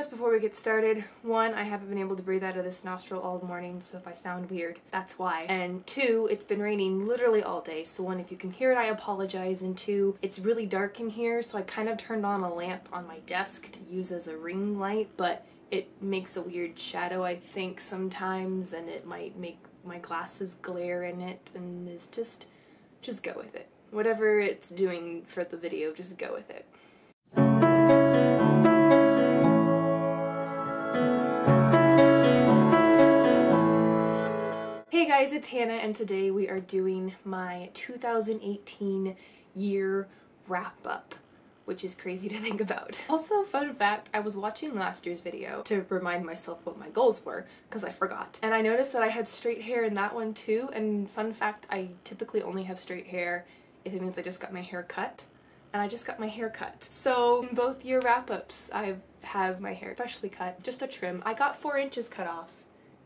notice before we get started, one, I haven't been able to breathe out of this nostril all morning, so if I sound weird, that's why. And two, it's been raining literally all day, so one, if you can hear it, I apologize, and two, it's really dark in here, so I kind of turned on a lamp on my desk to use as a ring light, but it makes a weird shadow, I think, sometimes, and it might make my glasses glare in it, and it's just go with it. Whatever it's doing for the video, just go with it. Hey guys, it's Hannah, and today we are doing my 2018 year wrap-up, which is crazy to think about. Also, fun fact, I was watching last year's video to remind myself what my goals were, because I forgot. And I noticed that I had straight hair in that one too, and fun fact, I typically only have straight hair if it means I just got my hair cut, and I just got my hair cut. So in both year wrap-ups, I have my hair freshly cut, just a trim. I got 4 inches cut off.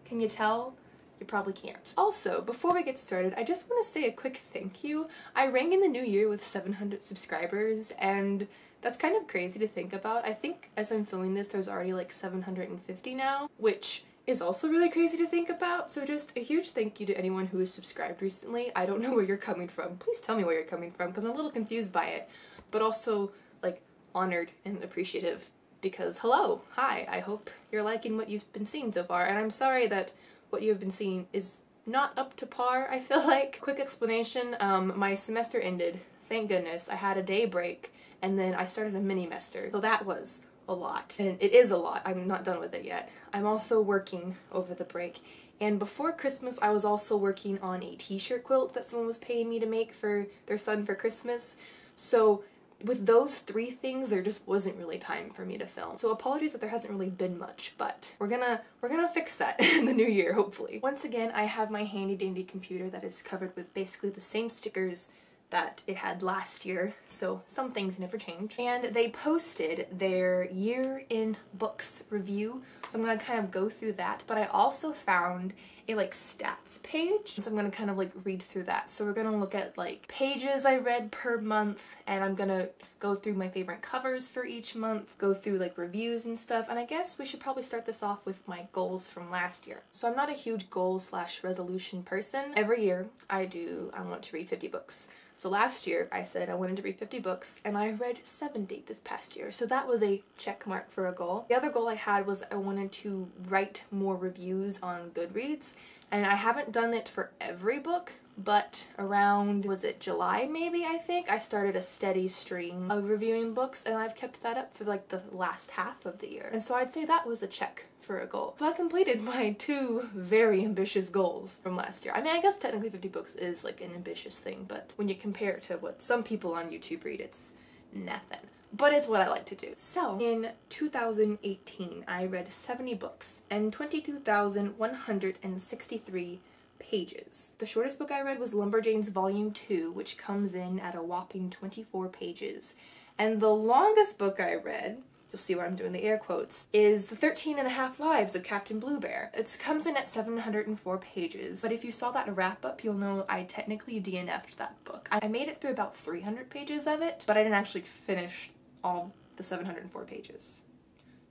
Can you tell? You probably can't. Also, before we get started, I just want to say a quick thank you. I rang in the new year with 700 subscribers, and that's kind of crazy to think about. I think as I'm filming this, there's already like 750 now, which is also really crazy to think about. So just a huge thank you to anyone who has subscribed recently. I don't know where you're coming from. Please tell me where you're coming from, because I'm a little confused by it, but also like honored and appreciative because hello, hi, I hope you're liking what you've been seeing so far, and I'm sorry that what you have been seeing is not up to par, I feel like. Quick explanation, my semester ended, thank goodness. I had a day break, and then I started a mini-mester, so that was a lot. And it is a lot, I'm not done with it yet. I'm also working over the break, and before Christmas I was also working on a t-shirt quilt that someone was paying me to make for their son for Christmas, so with those 3 things, there just wasn't really time for me to film. So apologies that there hasn't really been much, but we're gonna fix that in the new year, hopefully. Once again, I have my handy dandy computer that is covered with basically the same stickers that it had last year, so some things never change. And they posted their year in books review, so I'm gonna kind of go through that, but I also found a like stats page, so I'm gonna kind of like read through that. So we're gonna look at like pages I read per month, and I'm gonna go through my favorite covers for each month, go through like reviews and stuff, and I guess we should probably start this off with my goals from last year. So I'm not a huge goal/resolution person. Every year I want to read 50 books. So last year I said I wanted to read 50 books, and I read 70 this past year, so that was a check mark for a goal. The other goal I had was I wanted to write more reviews on GOODREADS, and I haven't done it for every book, but around, was it July maybe, I think, I started a steady stream of reviewing books, and I've kept that up for like the last half of the year. And so I'd say that was a check for a goal. So I completed my 2 very ambitious goals from last year. I mean, I guess technically 50 books is like an ambitious thing, but when you compare it to what some people on YouTube read, it's nothing. But it's what I like to do. So, in 2018, I read 70 books and 22,163 pages. The shortest book I read was Lumberjanes Volume 2, which comes in at a whopping 24 pages. And the longest book I read, you'll see why I'm doing the air quotes, is The 13.5 Lives of Captain Blue Bear. It comes in at 704 pages, but if you saw that wrap-up, you'll know I technically DNF'd that book. I made it through about 300 pages of it, but I didn't actually finish all the 704 pages.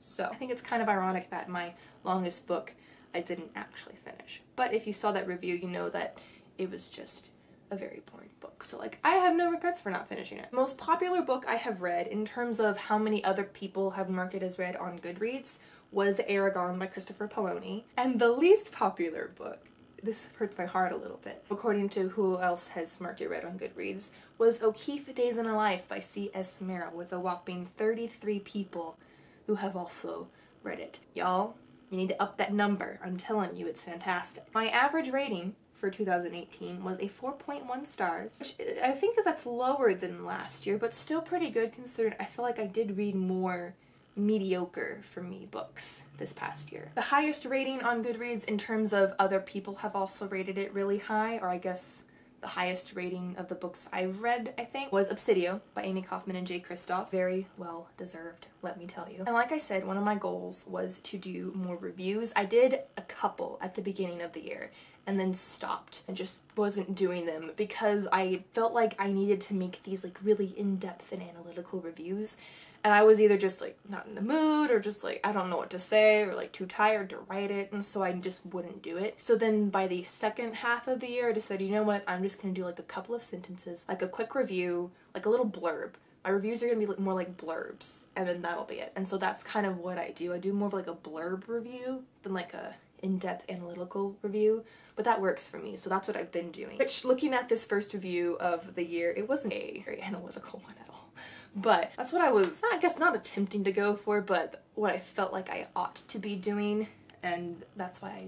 So I think it's kind of ironic that my longest book I didn't actually finish. But if you saw that review, you know that it was just a very boring book. So like, I have no regrets for not finishing it. The most popular book I have read in terms of how many other people have marked it as read on GOODREADS was Aragon by Christopher Poloni. And the least popular book, this hurts my heart a little bit, according to who else has marked it read on GOODREADS, was O'Keefe Days in a Life by C.S. Merrill, with a whopping 33 people who have also read it. Y'all, you need to up that number. I'm telling you, it's fantastic. My average rating for 2018 was a 4.1 stars, which I think that's lower than last year, but still pretty good considering I feel like I did read more mediocre for me books this past year. The highest rating on GOODREADS in terms of other people have also rated it really high, or I guess the highest rating of the books I've read, I think, was Obsidio by Amy Kaufman and Jay Kristoff. Very well deserved, let me tell you. And like I said, one of my goals was to do more reviews. I did a couple at the beginning of the year and then stopped and just wasn't doing them because I felt like I needed to make these like really in-depth and analytical reviews. And I was either just like not in the mood or just like I don't know what to say or like too tired to write it, and so I just wouldn't do it. So then by the second half of the year I decided, you know what, I'm just gonna do like a couple of sentences, like a quick review, like a little blurb. My reviews are gonna be more like blurbs, and then that'll be it. And so that's kind of what I do. I do more of like a blurb review than like a in-depth analytical review, but that works for me, so that's what I've been doing. Which, looking at this first review of the year, it wasn't a very analytical one at all. But that's what I was, I guess, not attempting to go for, but what I felt like I ought to be doing, and that's why I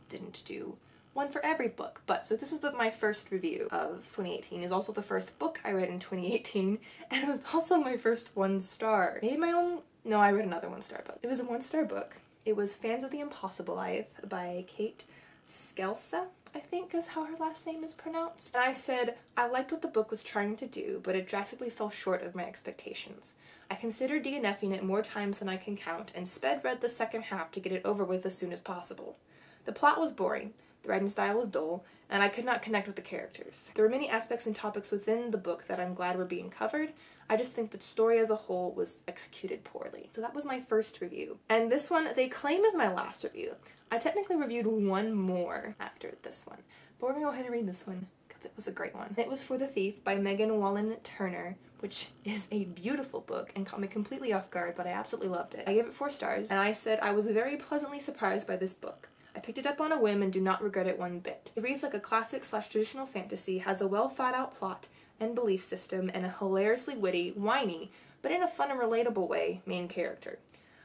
didn't do one for every book. But so this was my first review of 2018. It was also the first book I read in 2018, and it was also my first 1-star. Maybe my own, no, I read another 1-star book. It was a 1-star book. It was Fans of the Impossible Life by Kate Skelsa, I think is how her last name is pronounced. And I said, I liked what the book was trying to do, but it drastically fell short of my expectations. I considered DNFing it more times than I can count, and sped read the second half to get it over with as soon as possible. The plot was boring, the writing style was dull, and I could not connect with the characters. There were many aspects and topics within the book that I'm glad were being covered. I just think the story as a whole was executed poorly. So that was my first review. And this one, they claim is my last review. I technically reviewed one more after this one, but we're gonna go ahead and read this one because it was a great one. It was For the Thief by Megan Wallen Turner, which is a beautiful book and caught me completely off guard, but I absolutely loved it. I gave it 4 stars, and I said I was very pleasantly surprised by this book. I picked it up on a whim and do not regret it one bit. It reads like a classic/traditional fantasy, has a well thought out plot and belief system, and a hilariously witty, whiny, but in a fun and relatable way, main character.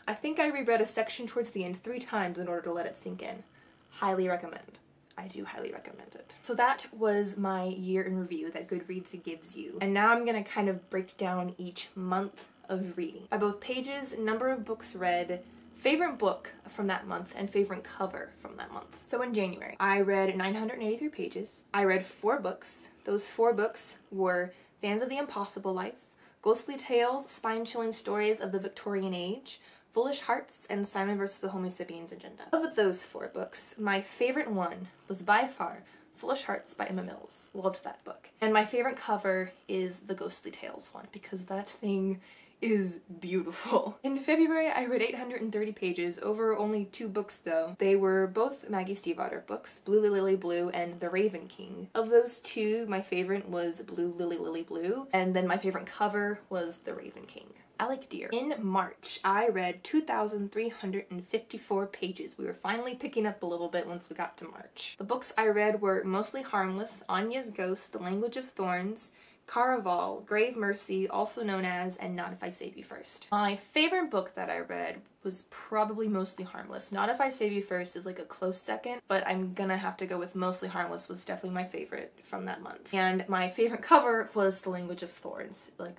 I think I reread a section towards the end 3 times in order to let it sink in. Highly recommend. I do highly recommend it. So that was my year in review that Goodreads gives you. And now I'm gonna kind of break down each month of reading by both pages, number of books read, favorite book from that month, and favorite cover from that month. So in January, I read 983 pages. I read 4 books. Those 4 books were Fans of the Impossible Life, Ghostly Tales, Spine-Chilling Stories of the Victorian Age, Foolish Hearts, and Simon vs. the Homo Sapiens Agenda. Of those 4 books, my favorite one was by far Foolish Hearts by Emma Mills. Loved that book. And my favorite cover is the Ghostly Tales one, because that thing is beautiful. In February, I read 830 pages, over only 2 books though. They were both Maggie Stiefvater books, Blue Lily Blue and The Raven King. Of those 2, my favorite was Blue Lily Blue, and then my favorite cover was The Raven King. I like deer. In March, I read 2,354 pages. We were finally picking up a little bit once we got to March. The books I read were Mostly Harmless, Anya's Ghost, The Language of Thorns, Caraval, Grave Mercy, also known as, and Not If I Save You First. My favorite book that I read was probably Mostly Harmless. Not If I Save You First is like a close second, but I'm gonna have to go with Mostly Harmless was definitely my favorite from that month. And my favorite cover was The Language of Thorns. Like,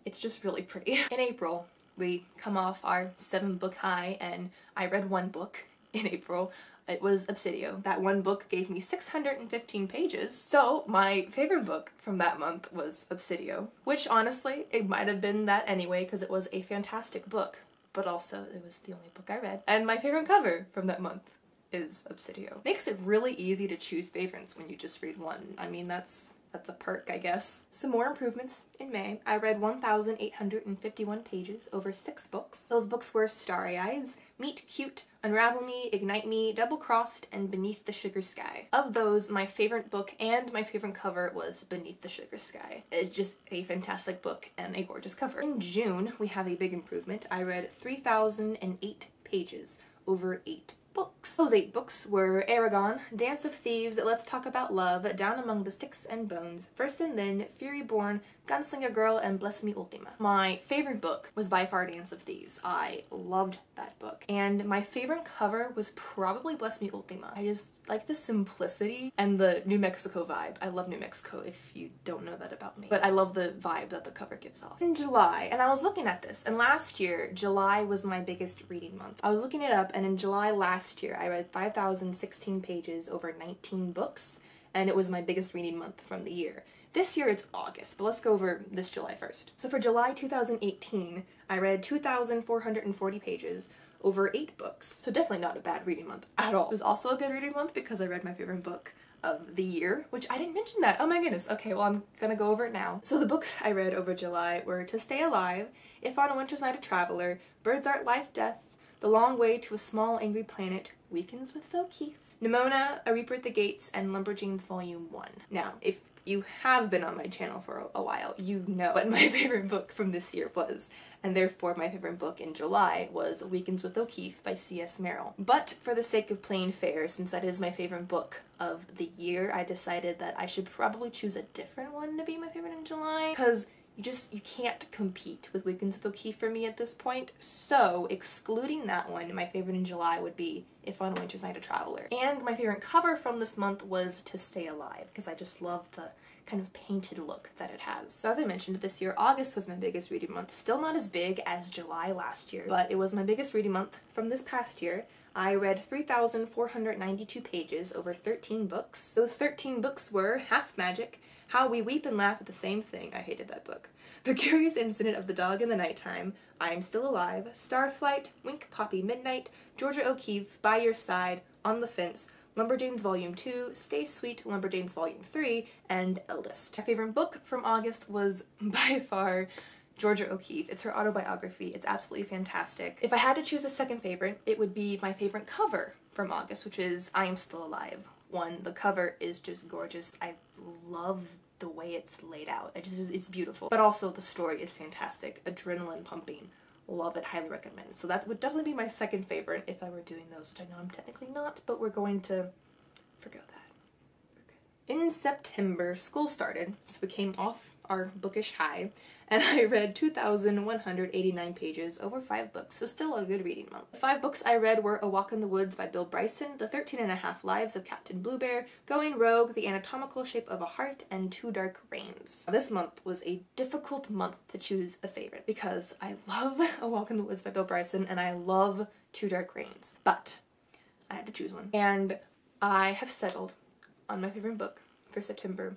it's just really pretty. In April, we come off our 7-book high, and I read 1 book in April. It was Obsidio. That 1 book gave me 615 pages. So my favorite book from that month was Obsidio, which honestly, it might have been that anyway because it was a fantastic book, but also it was the only book I read. And my favorite cover from that month is Obsidio. Makes it really easy to choose favorites when you just read 1. I mean, that's a perk, I guess. Some more improvements in May. I read 1,851 pages over 6 books. Those books were Starry Eyes, Meet Cute, Unravel Me, Ignite Me, Double Crossed, and Beneath the Sugar Sky. Of those, my favorite book and my favorite cover was Beneath the Sugar Sky. It's just a fantastic book and a gorgeous cover. In June, we have a big improvement. I read 3,008 pages over 8 books. Those 8 books were Aragon, Dance of Thieves, Let's Talk About Love, Down Among the Sticks and Bones, First and Then, Fury Born, Gunslinger Girl, and Bless Me Ultima. My favorite book was by far Dance of Thieves. I loved that book. And my favorite cover was probably Bless Me Ultima. I just like the simplicity and the New Mexico vibe. I love New Mexico if you don't know that about me. But I love the vibe that the cover gives off. In July, and I was looking at this, and last year, July was my biggest reading month. I was looking it up, and in July last year, I read 5,016 pages over 19 books, and it was my biggest reading month from the year. This year it's August, but let's go over this July first. So for July 2018, I read 2,440 pages over 8 books. So definitely not a bad reading month at all. It was also a good reading month because I read my favorite book of the year, which I didn't mention that. Oh my goodness. Okay, well, I'm gonna go over it now. So the books I read over July were To Stay Alive, If on a Winter's Night a Traveler, Birds Art Life Death, The Long Way to a Small Angry Planet, Weekends with O'Keeffe, Nimona, A Reaper at the Gates, and Lumberjanes Volume 1. Now, if you have been on my channel for a while, you know what my favorite book from this year was, and therefore my favorite book in July was Weekends with O'Keeffe by C.S. Merrill. But for the sake of playing fair, since that is my favorite book of the year, I decided that I should probably choose a different one to be my favorite in July, because you can't compete with Weekends with O'Keeffe for me at this point. So, excluding that one, my favorite in July would be If on a Winter's Night a Traveler. And my favorite cover from this month was To Stay Alive, because I just love the kind of painted look that it has. So as I mentioned, this year August was my biggest reading month. Still not as big as July last year, but it was my biggest reading month from this past year. I read 3,492 pages over 13 books. Those 13 books were Half Magic, How We Weep and Laugh at the Same Thing, I hated that book, The Curious Incident of the Dog in the Nighttime, I Am Still Alive, Starflight, Wink Poppy Midnight, Georgia O'Keeffe, By Your Side, On the Fence, Lumberjanes Volume 2, Stay Sweet, Lumberjanes Volume 3, and Eldest. My favorite book from August was by far Georgia O'Keeffe. It's her autobiography. It's absolutely fantastic. If I had to choose a second favorite, it would be my favorite cover from August, which is I Am Still Alive. One, the cover is just gorgeous. I love the way it's laid out. It's beautiful. But also the story is fantastic. Adrenaline pumping. Love it, highly recommend. So that would definitely be my second favorite if I were doing those, which I know I'm technically not, but we're going to forgo that. Okay. In September, school started, so we came off our bookish high, and I read 2,189 pages over 5 books, so still a good reading month. The 5 books I read were A Walk in the Woods by Bill Bryson, The 13½ Lives of Captain Bluebear, Going Rogue, The Anatomical Shape of a Heart, and Two Dark Reigns. This month was a difficult month to choose a favorite, because I love A Walk in the Woods by Bill Bryson, and I love Two Dark Reigns, but I had to choose one. And I have settled on my favorite book for September.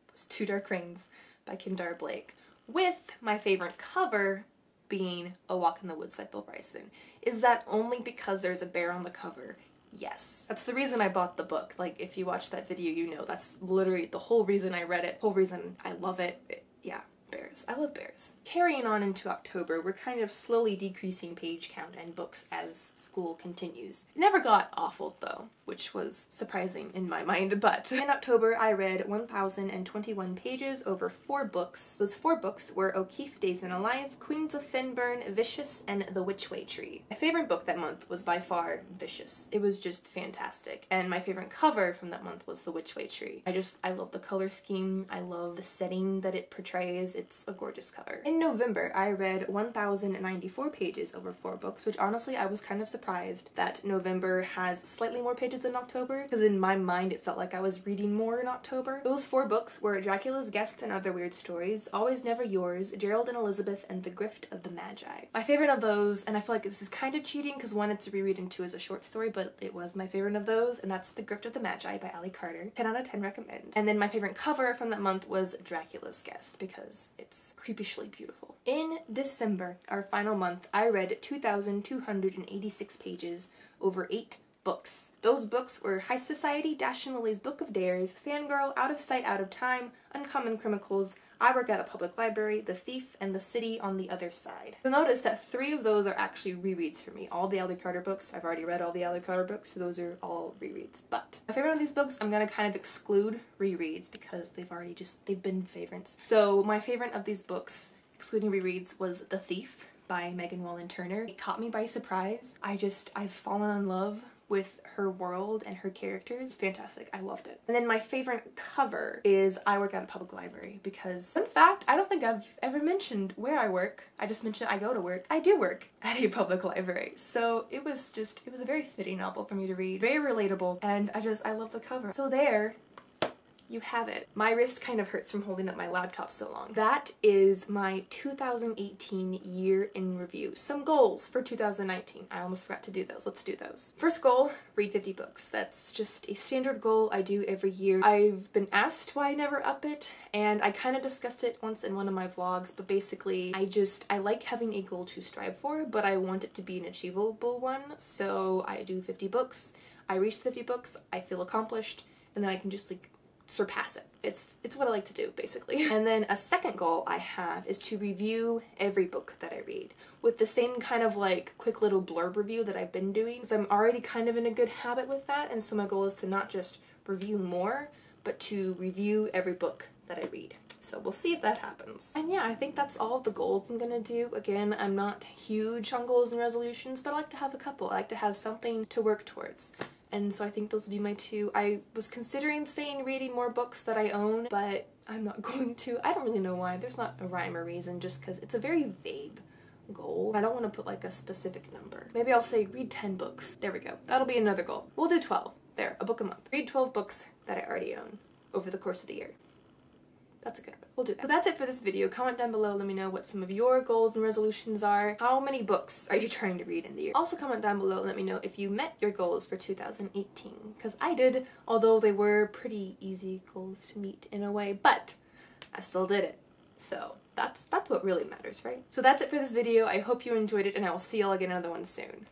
It was Two Dark Reigns by Kendare Blake, with my favorite cover being A Walk in the Woods by Bill Bryson. Is that only because there's a bear on the cover? Yes. That's the reason I bought the book. Like, if you watch that video, you know that's literally the whole reason I read it, whole reason I love it. Yeah. Bears. I love bears. Carrying on into October, we're kind of slowly decreasing page count and books as school continues. It never got awful though, which was surprising in my mind, but in October I read 1,021 pages over 4 books. Those 4 books were O'Keeffe Days in a Life, Queens of Finburn, Vicious, and The Witchway Tree. My favorite book that month was by far Vicious. It was just fantastic, and my favorite cover from that month was The Witchway Tree. I love the color scheme, I love the setting that it portrays. It's a gorgeous cover. In November, I read 1,094 pages over 4 books, which honestly I was kind of surprised that November has slightly more pages than October, because in my mind it felt like I was reading more in October. Those 4 books were Dracula's Guest and Other Weird Stories, Always Never Yours, Gerald and Elizabeth, and The Grift of the Magi. My favorite of those, and I feel like this is kind of cheating because 1 it's a reread and 2 is a short story, but it was my favorite of those, and that's The Grift of the Magi by Ali Carter. 10 out of 10 recommend. And then my favorite cover from that month was Dracula's Guest, because it's creepishly beautiful. In December, our final month, I read 2,286 pages over 8 books. Those books were High Society, Dash and Lily's Book of Dares, Fangirl, Out of Sight, Out of Time, Uncommon Chronicles, I Work at a Public Library, The Thief, and The City on the Other Side. You'll notice that 3 of those are actually rereads for me. All the Ali Carter books, I've already read all the Ali Carter books, so those are all rereads. But my favorite of these books, I'm gonna kind of exclude rereads because they've been favorites. So my favorite of these books, excluding rereads, was The Thief by Megan Wallen Turner. It caught me by surprise. I've fallen in love with her world and her characters. It's fantastic. I loved it. And then my favorite cover is I Work at a Public Library because, fun fact, I don't think I've ever mentioned where I work. I just mentioned I go to work. I do work at a public library. So it was a very fitting novel for me to read. Very relatable, and I love the cover. So there you have it. My wrist kind of hurts from holding up my laptop so long. That is my 2018 year in review. Some goals for 2019. I almost forgot to do those. Let's do those. First goal, read 50 books. That's just a standard goal I do every year. I've been asked why I never up it, and I kind of discussed it once in one of my vlogs, but basically I like having a goal to strive for, but I want it to be an achievable one, so I do 50 books. I reach 50 books, I feel accomplished, and then I can just like surpass it. It's what I like to do, basically. And then a second goal I have is to review every book that I read with the same kind of like quick little blurb review that I've been doing, because I'm already kind of in a good habit with that, and so my goal is to not just review more, but to review every book that I read. So we'll see if that happens. And yeah, I think that's all of the goals I'm gonna do. Again, I'm not huge on goals and resolutions, but I like to have a couple. I like to have something to work towards. And so I think those would be my two. I was considering saying reading more books that I own, but I'm not going to. I don't really know why. There's not a rhyme or reason, just because it's a very vague goal. I don't want to put like a specific number. Maybe I'll say read 10 books. There we go. That'll be another goal. We'll do 12. There, a book a month. Read 12 books that I already own over the course of the year. That's a good one. We'll do that. So that's it for this video. Comment down below, let me know what some of your goals and resolutions are. How many books are you trying to read in the year? Also comment down below and let me know if you met your goals for 2018, because I did, although they were pretty easy goals to meet in a way, but I still did it. So that's what really matters, right? So that's it for this video. I hope you enjoyed it, and I will see y'all again in another one soon.